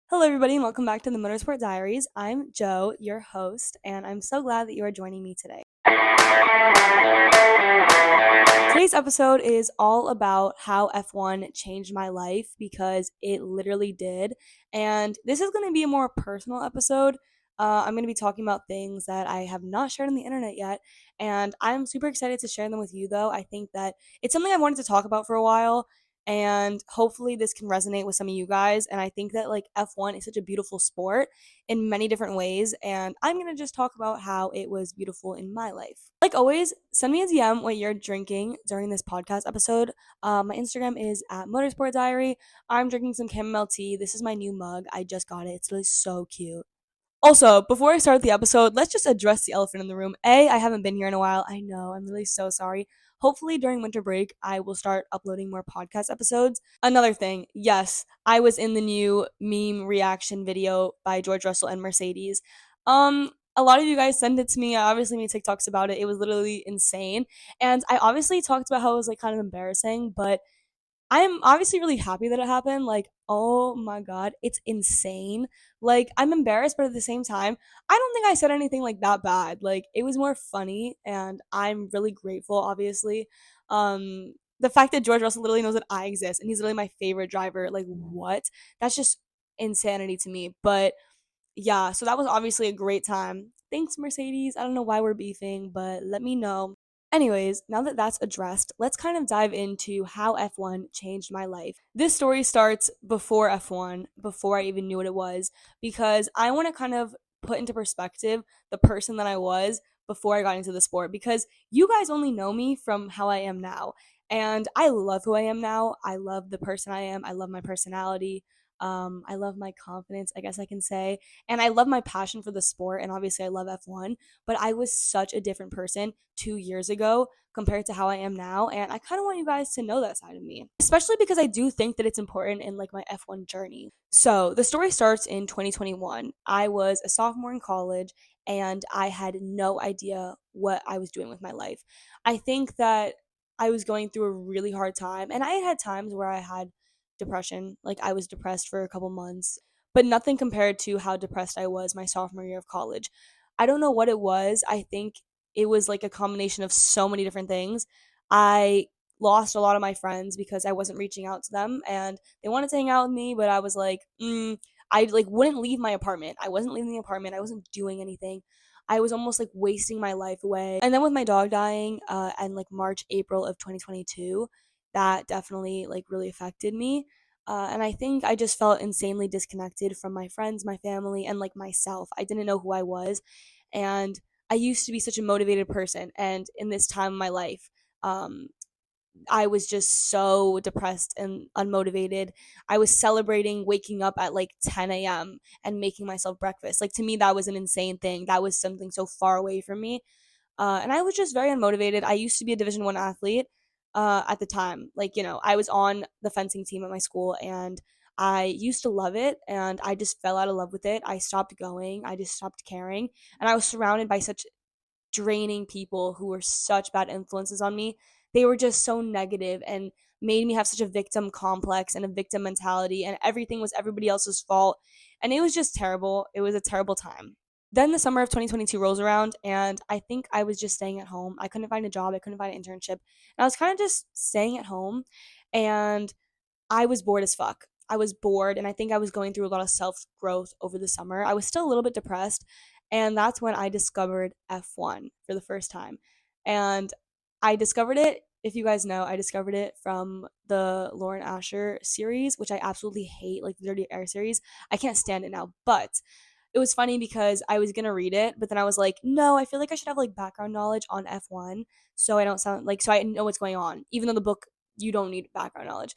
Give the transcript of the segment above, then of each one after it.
Hello, everybody, and welcome back to the Motorsport Diaries. I'm Joe, your host, and I'm so glad that you are joining me today. Today's episode is all about how F1 changed my life because it literally did. And this is going to be a more personal episode. I'm going to be talking about things that I have not shared on the internet yet. And I'm super excited to share them with you, though. I think that it's something I've wanted to talk about for a while. And hopefully, this can resonate with some of you guys. And I think that, F1 is such a beautiful sport in many different ways. And I'm going to just talk about how it was beautiful in my life. Like always, send me a DM what you're drinking during this podcast episode. My Instagram is at Motorsport Diary. I'm drinking some chamomile tea. This is my new mug. I just got it. It's really so cute. Also, before I start the episode, let's just address the elephant in the room. I haven't been here in a while. I know. I'm really so sorry. Hopefully, during winter break, I will start uploading more podcast episodes. Another thing, yes, I was in the new meme reaction video by George Russell and Mercedes. A lot of you guys sent it to me. I obviously made TikToks about it. It was literally insane. And I obviously talked about how it was kind of embarrassing, but I'm obviously really happy that it happened. Oh my god, it's insane. I'm embarrassed, but at the same time, I don't think I said anything that bad. It was more funny, and I'm really grateful, obviously. The fact that George Russell literally knows that I exist and he's literally my favorite driver. What? That's just insanity to me. But yeah, so that was obviously a great time. Thanks, Mercedes. I don't know why we're beefing, but let me know. Anyways, now that that's addressed, let's kind of dive into how F1 changed my life. This story starts before F1, before I even knew what it was, because I want to kind of put into perspective the person that I was before I got into the sport, because you guys only know me from how I am now. And I love who I am now. I love the person I am. I love my personality. I love my confidence, I guess I can say. And I love my passion for the sport. And obviously, I love F1, but I was such a different person 2 years ago compared to how I am now. And I kind of want you guys to know that side of me, especially because I do think that it's important in my F1 journey. So the story starts in 2021. I was a sophomore in college and I had no idea what I was doing with my life. I think that I was going through a really hard time, and I had times where I had depression. I was depressed for a couple months, but nothing compared to how depressed I was my sophomore year of college. I don't know what it was. I think it was a combination of so many different things. I lost a lot of my friends because I wasn't reaching out to them and they wanted to hang out with me, but I was I wouldn't leave my apartment. I wasn't leaving the apartment. I wasn't doing anything. I was almost wasting my life away. And then with my dog dying, and March, April of 2022, that definitely really affected me. And I think I just felt insanely disconnected from my friends, my family, and myself. I didn't know who I was. And I used to be such a motivated person. And in this time of my life, um, I was just so depressed and unmotivated. I was celebrating waking up at 10 a.m. and making myself breakfast. To me, that was an insane thing. That was something so far away from me. And I was just very unmotivated. I used to be a Division 1 athlete at the time. I was on the fencing team at my school and I used to love it and I just fell out of love with it. I stopped going. I just stopped caring. And I was surrounded by such draining people who were such bad influences on me. They were just so negative and made me have such a victim complex and a victim mentality, and everything was everybody else's fault. And it was just terrible. It was a terrible time. Then the summer of 2022 rolls around, and I think I was just staying at home. I couldn't find a job, I couldn't find an internship. And I was kind of just staying at home, and I was bored as fuck. I was bored, and I think I was going through a lot of self growth over the summer. I was still a little bit depressed, and that's when I discovered F1 for the first time. And I discovered it, if you guys know, I discovered it from the Lauren Asher series, which I absolutely hate, the Dirty Air series. I can't stand it now, but it was funny because I was gonna read it, but then I was like, no, I feel like I should have background knowledge on F1 so I don't sound so I know what's going on, even though the book you don't need background knowledge.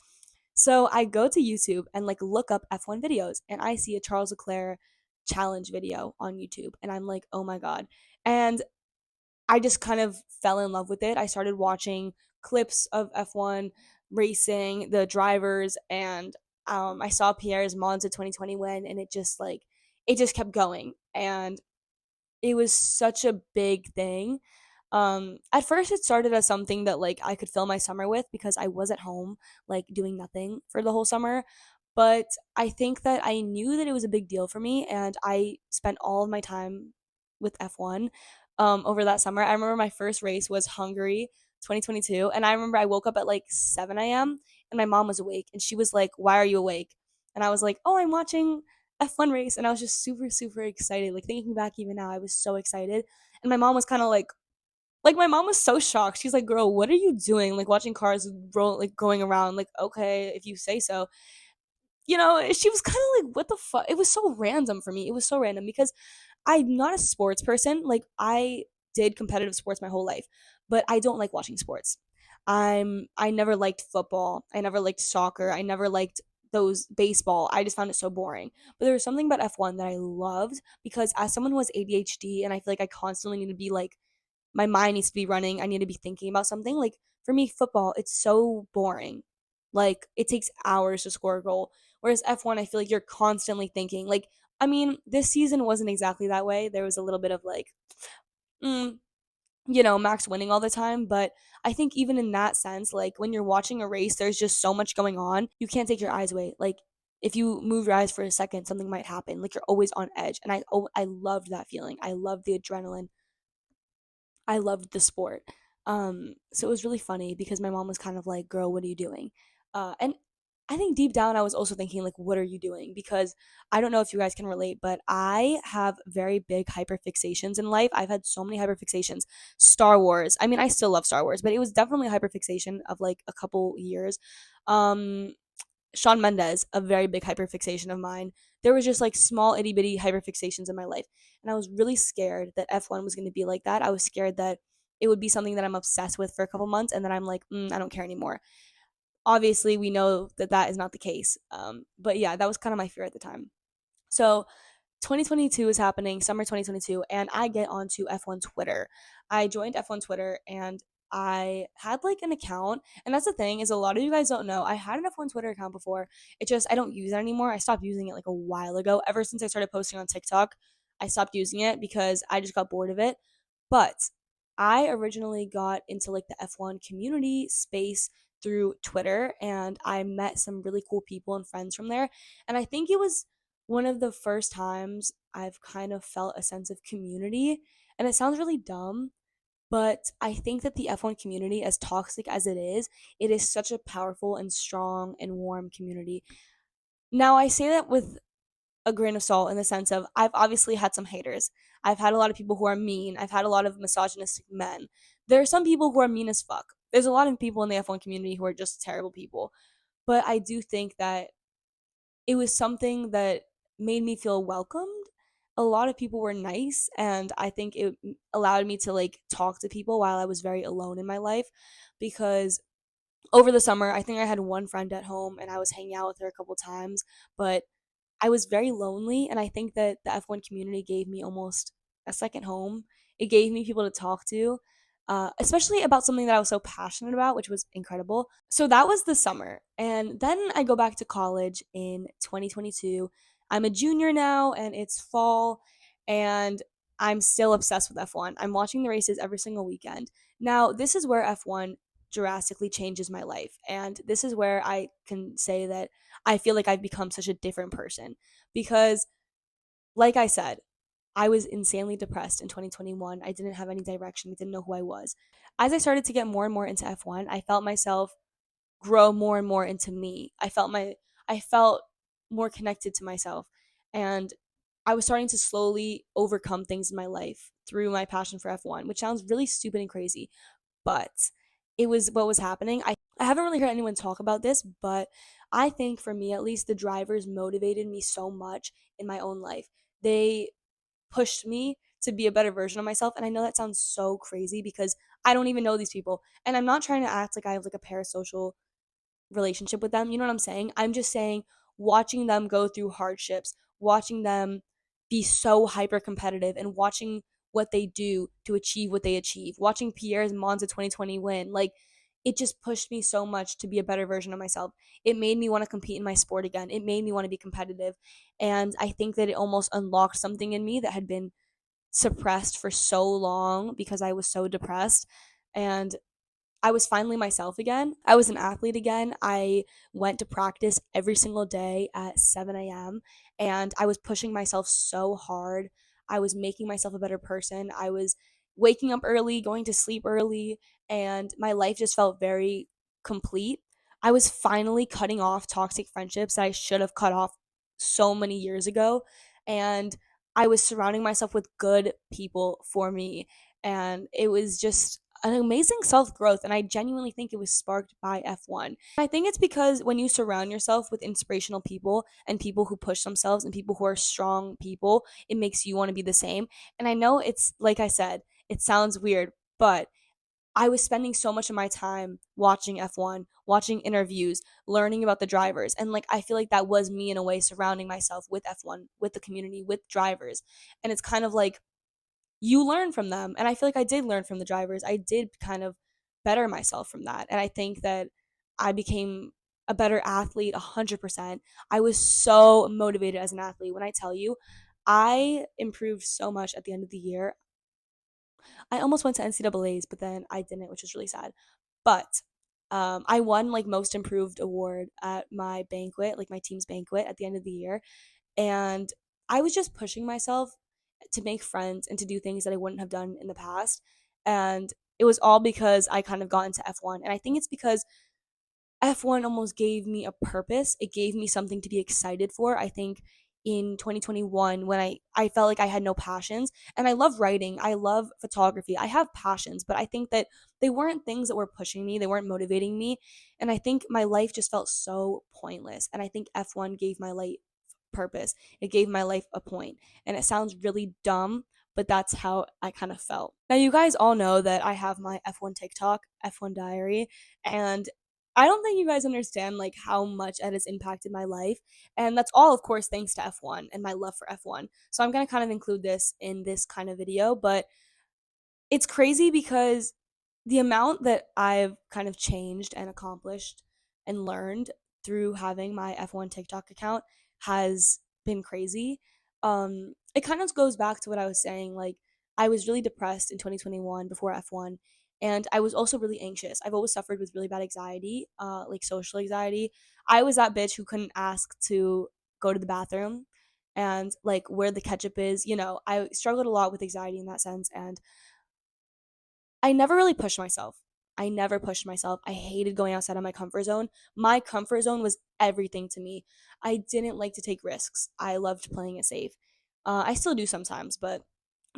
So I go to YouTube and look up F1 videos and I see a Charles Leclerc challenge video on YouTube and I'm like, "Oh my god." And I just kind of fell in love with it. I started watching clips of F1 racing, the drivers, and I saw Pierre's Monza 2020 win and it just kept going and it was such a big thing. At first it started as something that I could fill my summer with because I was at home doing nothing for the whole summer. But I think that I knew that it was a big deal for me, and I spent all of my time with F1 over that summer. I remember my first race was Hungary 2022, and I remember I woke up at like 7 a.m. and my mom was awake, and she was like, "Why are you awake?" And I was like, "Oh, I'm watching F1 race," and I was just super super excited. Like thinking back even now, I was so excited, and my mom was kind of like my mom was so shocked. She's like, "Girl, what are you doing? Like watching cars roll like going around? Like okay, if you say so." She was kind of like, what the fuck? It was so random for me. It was so random because I'm not a sports person. Like, I did competitive sports my whole life, but I don't like watching sports. I never liked football. I never liked soccer. I never liked those baseball. I just found it so boring. But there was something about F1 that I loved because as someone who has ADHD and I feel like I constantly need to be like my mind needs to be running. I need to be thinking about something. Like for me, football, it's so boring. Like it takes hours to score a goal. Whereas F1, I feel like you're constantly thinking. Like, I mean, this season wasn't exactly that way. There was a little bit of like, mm, Max winning all the time. But I think even in that sense, like when you're watching a race, there's just so much going on. You can't take your eyes away. Like if you move your eyes for a second, something might happen. Like you're always on edge. And I loved that feeling. I loved the adrenaline. I loved the sport. So it was really funny because my mom was kind of like, "Girl, what are you doing?" And I think deep down I was also thinking like, "What are you doing?" Because I don't know if you guys can relate, but I have very big hyperfixations in life. I've had so many hyperfixations. Star Wars. I mean, I still love Star Wars, but it was definitely a hyperfixation of like a couple years. Um, Shawn Mendes, a very big hyperfixation of mine. There was just like small itty bitty hyperfixations in my life. And I was really scared that F1 was going to be like that. I was scared that it would be something that I'm obsessed with for a couple months and then I'm like, I don't care anymore. Obviously, we know that that is not the case. But yeah, that was kind of my fear at the time. So 2022 is happening, summer 2022, and I get onto F1 Twitter. I joined F1 Twitter and I had like an account. And that's the thing is a lot of you guys don't know. I had an F1 Twitter account before. It just I don't use it anymore. I stopped using it like a while ago. Ever since I started posting on TikTok, I stopped using it because I just got bored of it. But I originally got into like the F1 community space through Twitter and I met some really cool people and friends from there. And I think it was one of the first times I've kind of felt a sense of community. And it sounds really dumb, but I think that the F1 community, as toxic as it is such a powerful and strong and warm community. Now, I say that with a grain of salt in the sense of I've obviously had some haters. I've had a lot of people who are mean. I've had a lot of misogynistic men. There are some people who are mean as fuck. There's a lot of people in the F1 community who are just terrible people. But I do think that it was something that made me feel welcomed. A lot of people were nice, and I think it allowed me to like talk to people while I was very alone in my life because over the summer, I think I had one friend at home and I was hanging out with her a couple times, but I was very lonely, and I think that the F1 community gave me almost a second home. It gave me people to talk to, especially about something that I was so passionate about, which was incredible. So that was the summer. And then I go back to college in 2022. I'm a junior now, and it's fall, and I'm still obsessed with F1. I'm watching the races every single weekend. Now, this is where F1 drastically changes my life. And this is where I can say that I feel like I've become such a different person because, like I said, I was insanely depressed in 2021. I didn't have any direction. I didn't know who I was. As I started to get more and more into F1, I felt myself grow more and more into me. I felt more connected to myself and I was starting to slowly overcome things in my life through my passion for F1, which sounds really stupid and crazy, but it was what was happening. I haven't really heard anyone talk about this, but I think for me at least, the drivers motivated me so much in my own life. They pushed me to be a better version of myself. And I know that sounds so crazy because I don't even know these people. And I'm not trying to act like I have like a parasocial relationship with them. You know what I'm saying? I'm just saying watching them go through hardships, watching them be so hyper competitive and watching what they do to achieve what they achieve. Watching Pierre's Monza 2020 win, like it just pushed me so much to be a better version of myself. It made me want to compete in my sport again. It made me want to be competitive. And I think that it almost unlocked something in me that had been suppressed for so long because I was so depressed. And I was finally myself again. I was an athlete again. I went to practice every single day at 7 a.m. and I was pushing myself so hard. I was making myself a better person. I was waking up early, going to sleep early, and my life just felt very complete. I was finally cutting off toxic friendships that I should have cut off so many years ago. And I was surrounding myself with good people for me. And it was just an amazing self growth. And I genuinely think it was sparked by F1. I think it's because when you surround yourself with inspirational people and people who push themselves and people who are strong people, it makes you want to be the same. And I know it's like I said, it sounds weird, but I was spending so much of my time watching F1, watching interviews, learning about the drivers. And like I feel like that was me in a way surrounding myself with F1, with the community, with drivers. And it's kind of like you learn from them. And I feel like I did learn from the drivers. I did kind of better myself from that. And I think that I became a better athlete 100%. I was so motivated as an athlete. When I tell you, I improved so much at the end of the year. I almost went to NCAA's, but then I didn't, which was really sad. But I won like most improved award at my banquet, like my team's banquet at the end of the year. And I was just pushing myself to make friends and to do things that I wouldn't have done in the past. And it was all because I kind of got into F1. And I think it's because F1 almost gave me a purpose. It gave me something to be excited for. I think in 2021 when I felt like I had no passions, and I love writing, I love photography. I have passions, but I think that they weren't things that were pushing me, they weren't motivating me, and I think my life just felt so pointless. And I think F1 gave my life purpose. It gave my life a point. And it sounds really dumb, but that's how I kind of felt. Now, you guys all know that I have my F1 TikTok, F1 Diary, and I don't think you guys understand like how much it has impacted my life. And that's all of course thanks to F1 and my love for F1. So I'm going to kind of include this in this kind of video, but it's crazy because the amount that I've kind of changed and accomplished and learned through having my F1 TikTok account has been crazy. It kind of goes back to what I was saying. Like, I was really depressed in 2021 before F1, and I was also really anxious. I've always suffered with really bad anxiety, like social anxiety. I was that bitch who couldn't ask to go to the bathroom and like where the ketchup is. I struggled a lot with anxiety in that sense, and I never really pushed myself. I never pushed myself. I hated going outside of my comfort zone. My comfort zone was everything to me. I didn't like to take risks. I loved playing it safe. I still do sometimes, but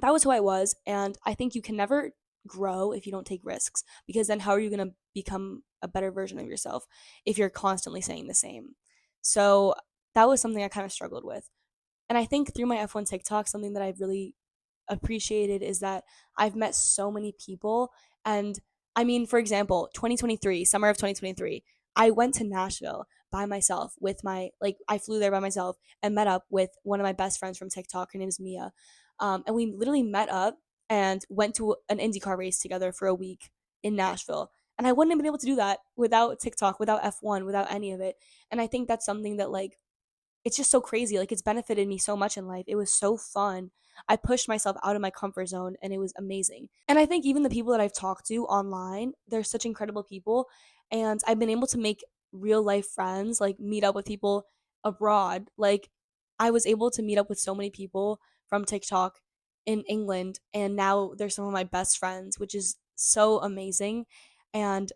that was who I was. And I think you can never grow if you don't take risks, because then how are you going to become a better version of yourself if you're constantly saying the same? So that was something I kind of struggled with. And I think through my F1 TikTok, something that I've really appreciated is that I've met so many people. And I mean, for example, 2023, summer of 2023, I went to Nashville by myself with I flew there by myself and met up with one of my best friends from TikTok. Her name is Mia. And we literally met up and went to an IndyCar race together for a week in Nashville. And I wouldn't have been able to do that without TikTok, without F1, without any of it. And I think that's something that it's just so crazy. Like, it's benefited me so much in life. It was so fun. I pushed myself out of my comfort zone and it was amazing. And I think even the people that I've talked to online, they're such incredible people. And I've been able to make real life friends, like meet up with people abroad. Like, I was able to meet up with so many people from TikTok in England. And now they're some of my best friends, which is so amazing. And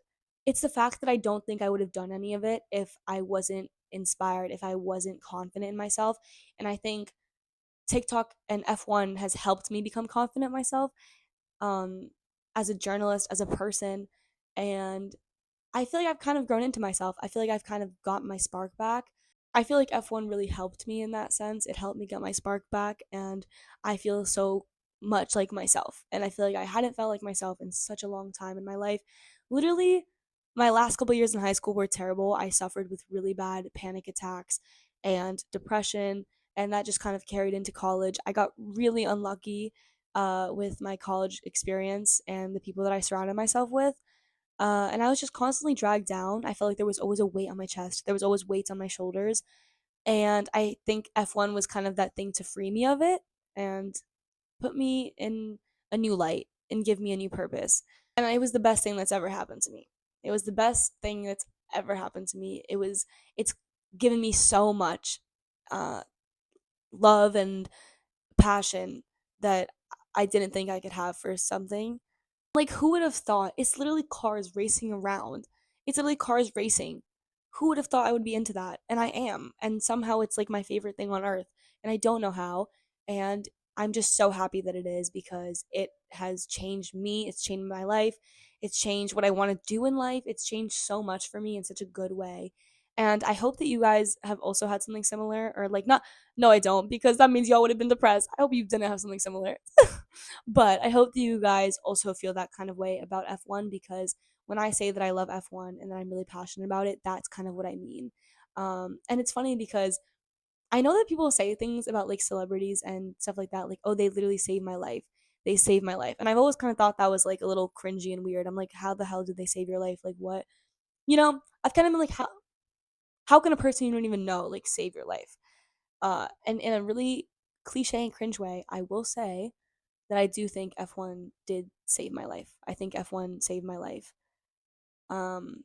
it's the fact that I don't think I would have done any of it if I wasn't inspired, if I wasn't confident in myself. And I think TikTok and F1 has helped me become confident in myself, um, as a journalist, as a person. And I feel like I've kind of grown into myself. I feel like I've kind of got my spark back. I feel like F1 really helped me in that sense. It helped me get my spark back, and I feel so much like myself. And I feel like I hadn't felt like myself in such a long time in my life. Literally, my last couple years in high school were terrible. I suffered with really bad panic attacks and depression, and that just kind of carried into college. I got really unlucky with my college experience and the people that I surrounded myself with. And I was just constantly dragged down. I felt like there was always a weight on my chest. There was always weights on my shoulders. And I think F1 was kind of that thing to free me of it and put me in a new light and give me a new purpose. And it was the best thing that's ever happened to me. It was the best thing that's ever happened to me. It's given me so much uh love and passion that I didn't think I could have for something. Like, who would have thought? It's literally cars racing around. It's literally cars racing. Who would have thought I would be into that? And I am. And somehow it's like my favorite thing on earth. And I don't know how. And I'm just so happy that it is because it has changed me. It's changed my life. It's changed what I want to do in life. It's changed so much for me in such a good way. And I hope that you guys have also had something similar, or like, not, no, I don't, because that means y'all would have been depressed. I hope you didn't have something similar. But I hope that you guys also feel that kind of way about F1, because when I say that I love F1 and that I'm really passionate about it, that's kind of what I mean. And it's funny because I know that people say things about like celebrities and stuff like that, like, oh, they literally saved my life. They saved my life. And I've always kind of thought that was like a little cringy and weird. I'm like, how the hell did they save your life? Like, what? I've kind of been like, how can a person you don't even know like save your life? And in a really cliche and cringe way, I will say that I do think F1 did save my life. I think F1 saved my life. Um,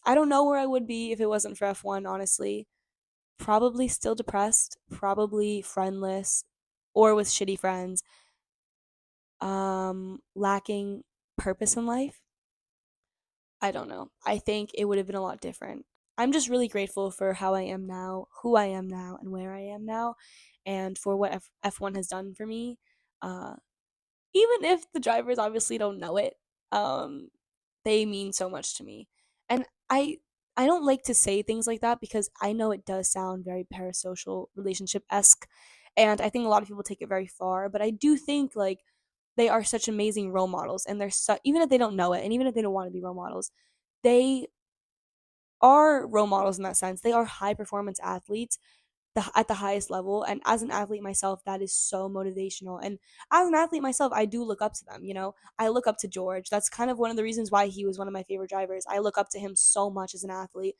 I don't know where I would be if it wasn't for F1, honestly. Probably still depressed, probably friendless, or with shitty friends, lacking purpose in life. I don't know. I think it would have been a lot different. I'm just really grateful for how I am now, who I am now, and where I am now, and for what F1 has done for me. Uh, Even if the drivers obviously don't know it, um, they mean so much to me. And I don't like to say things like that because I know it does sound very parasocial relationship esque, and I think a lot of people take it very far. But I do think like they are such amazing role models, and even if they don't know it, and even if they don't want to be role models, they are role models in that sense. They are high performance athletes at the highest level. And as an athlete myself, that is so motivational. And as an athlete myself, I do look up to them. I look up to George. That's kind of one of the reasons why he was one of my favorite drivers. I look up to him so much as an athlete.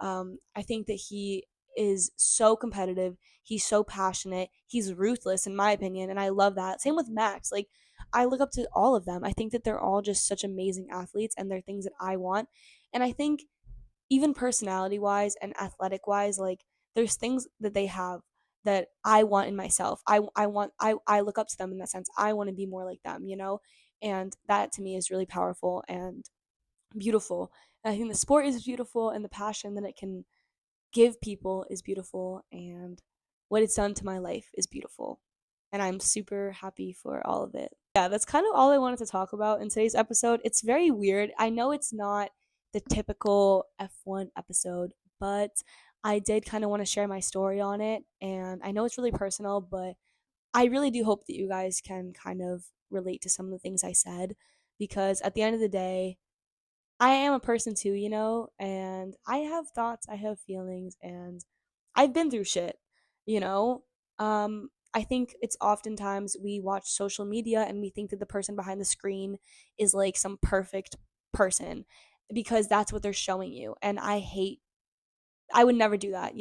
I think that he is so competitive. He's so passionate. He's ruthless, in my opinion. And I love that. Same with Max. Like, I look up to all of them. I think that they're all just such amazing athletes, and they're things that I want. And I think even personality wise and athletic wise, like, there's things that they have that I want in myself. I look up to them in that sense. I want to be more like them. And that to me is really powerful and beautiful. And I think the sport is beautiful, and the passion that it can give people is beautiful, and what it's done to my life is beautiful. And I'm super happy for all of it. Yeah, that's kind of all I wanted to talk about in today's episode. It's very weird. I know it's not the typical F1 episode, but I did kind of want to share my story on it. And I know it's really personal, but I really do hope that you guys can kind of relate to some of the things I said, because at the end of the day, I am a person too, and I have thoughts, I have feelings, and I've been through shit, you know? I think it's oftentimes we watch social media and we think that the person behind the screen is like some perfect person because that's what they're showing you. And I would never do that.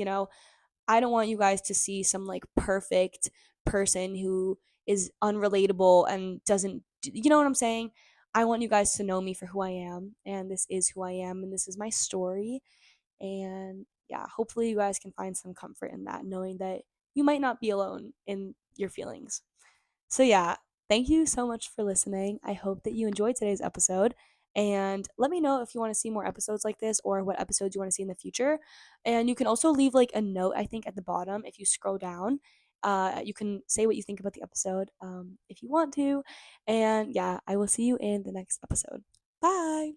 I don't want you guys to see some like perfect person who is unrelatable and doesn't, you know what I'm saying? I want you guys to know me for who I am, and this is who I am, and this is my story. And yeah, hopefully you guys can find some comfort in that, knowing that you might not be alone in your feelings. So, yeah, thank you so much for listening. I hope that you enjoyed today's episode. And let me know if you want to see more episodes like this, or what episodes you want to see in the future. And you can also leave like a note, I think, at the bottom if you scroll down. You can say what you think about the episode if you want to. And yeah, I will see you in the next episode. Bye.